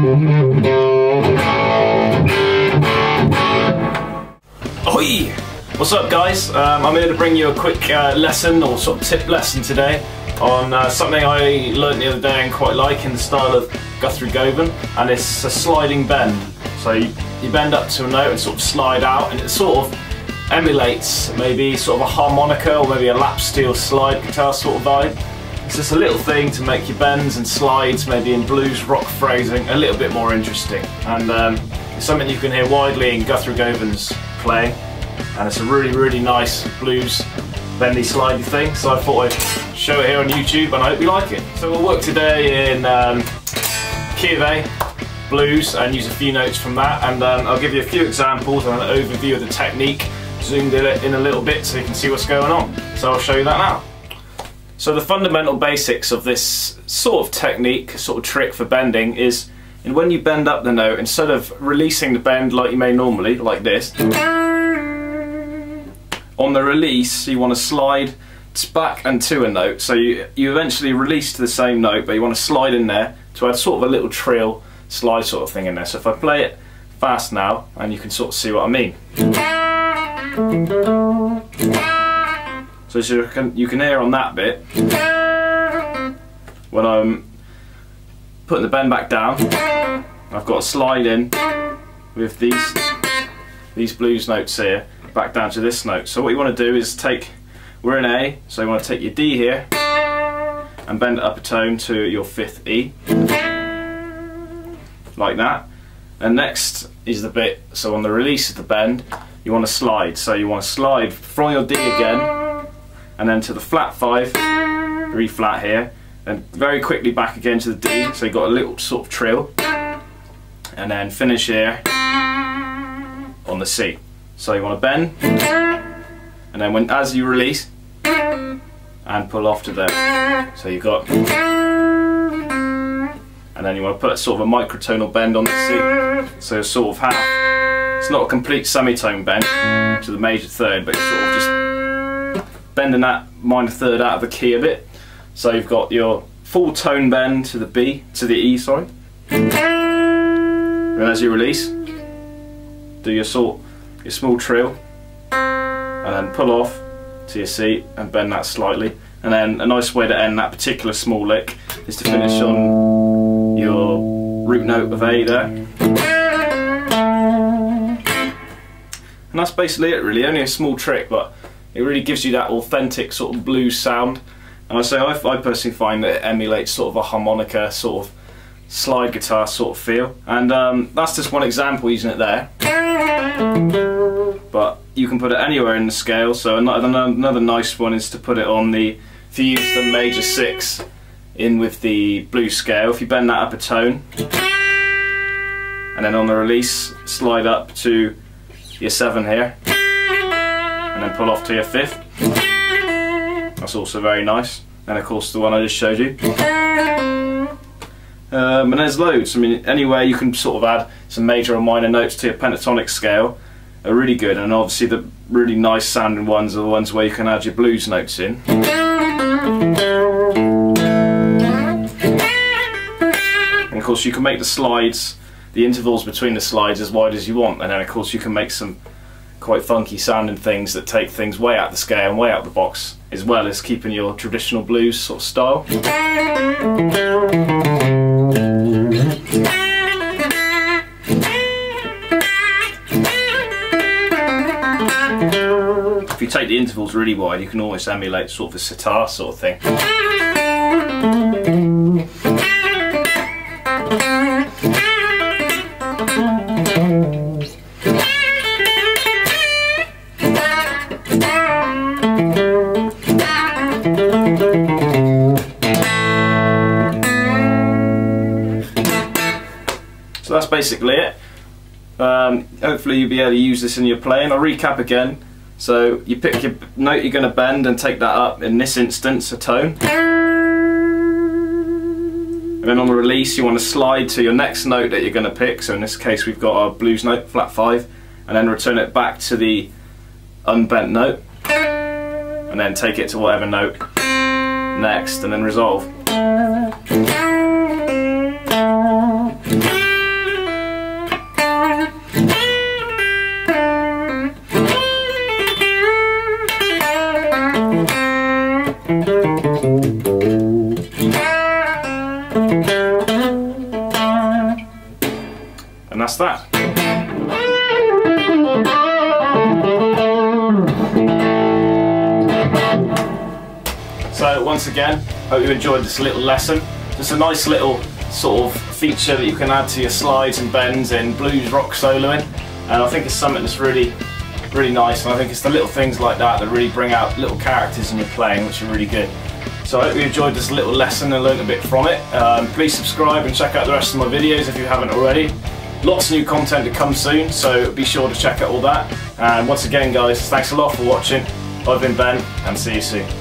Ahoy! What's up, guys? I'm here to bring you a quick lesson, or sort of tip lesson today, on something I learned the other day and quite like in the style of Guthrie Govan, and it's a sliding bend. So you bend up to a note and sort of slide out, and it sort of emulates maybe sort of a harmonica or maybe a lap steel slide guitar sort of vibe. It's just a little thing to make your bends and slides, maybe in blues rock phrasing, a little bit more interesting. And it's something you can hear widely in Guthrie Govan's playing, and it's a really nice blues bendy slidey thing, so I thought I'd show it here on YouTube, and I hope you like it. So we'll work today in key of A, blues, and use a few notes from that, and I'll give you a few examples and an overview of the technique, zoomed in a little bit so you can see what's going on. So I'll show you that now. So the fundamental basics of this sort of technique, sort of trick for bending, is when you bend up the note, instead of releasing the bend like you may normally, like this, on the release you want to slide back and to a note. So you eventually release to the same note, but you want to slide in there to add sort of a little trill slide sort of thing in there. So if I play it fast now, and you can sort of see what I mean. So as you can hear on that bit, when I'm putting the bend back down, I've got to slide in with these blues notes here back down to this note. So what you want to do is we're in A, so you want to take your D here and bend it up a tone to your 5th E, like that. And next is the bit, so on the release of the bend you want to slide. So you want to slide from your D again and then to the flat 5, 3 flat here, and very quickly back again to the D, so you've got a little sort of trill, and then finish here on the C. So you want to bend, and then as you release, and pull off to there. So you've got, and then you want to put sort of a microtonal bend on the C. So it's sort of half, it's not a complete semitone bend to the major third, but you're sort of just bending that minor third out of the key a bit. So you've got your full tone bend to the E, sorry. And as you release, do your small trill, and then pull off to your C and bend that slightly. And then a nice way to end that particular small lick is to finish on your root note of A there. And that's basically it really, only a small trick, but it really gives you that authentic sort of blues sound. And I personally find that it emulates sort of a harmonica sort of slide guitar sort of feel. And that's just one example using it there. But you can put it anywhere in the scale. So another nice one is to put it on if you use the major 6 in with the blues scale, if you bend that up a tone, and then on the release slide up to your 7 here, and then pull off to your 5th. That's also very nice. And of course the one I just showed you. And there's loads. I mean, anywhere you can sort of add some major or minor notes to your pentatonic scale are really good, and obviously the really nice sounding ones are the ones where you can add your blues notes in. And of course you can make the slides, the intervals between the slides as wide as you want, and then of course you can make some quite funky sounding things that take things way out the scale and way out the box, as well as keeping your traditional blues sort of style. If you take the intervals really wide, you can almost emulate sort of a sitar sort of thing. So that's basically it. Hopefully you'll be able to use this in your playing. I'll recap again. So you pick your note you're going to bend and take that up, in this instance a tone. And then on the release you want to slide to your next note that you're going to pick. So in this case we've got our blues note, flat 5, and then return it back to the unbent note. And then take it to whatever note next, and then resolve. And that's that. So once again, hope you enjoyed this little lesson. Just a nice little sort of feature that you can add to your slides and bends in blues rock soloing, and I think it's something that's really nice, and I think it's the little things like that that really bring out little characters in your playing, which are really good. So I hope you enjoyed this little lesson and learned a bit from it. Please subscribe and check out the rest of my videos if you haven't already. Lots of new content to come soon, so be sure to check out all that. And once again guys, thanks a lot for watching. I've been Ben, and see you soon.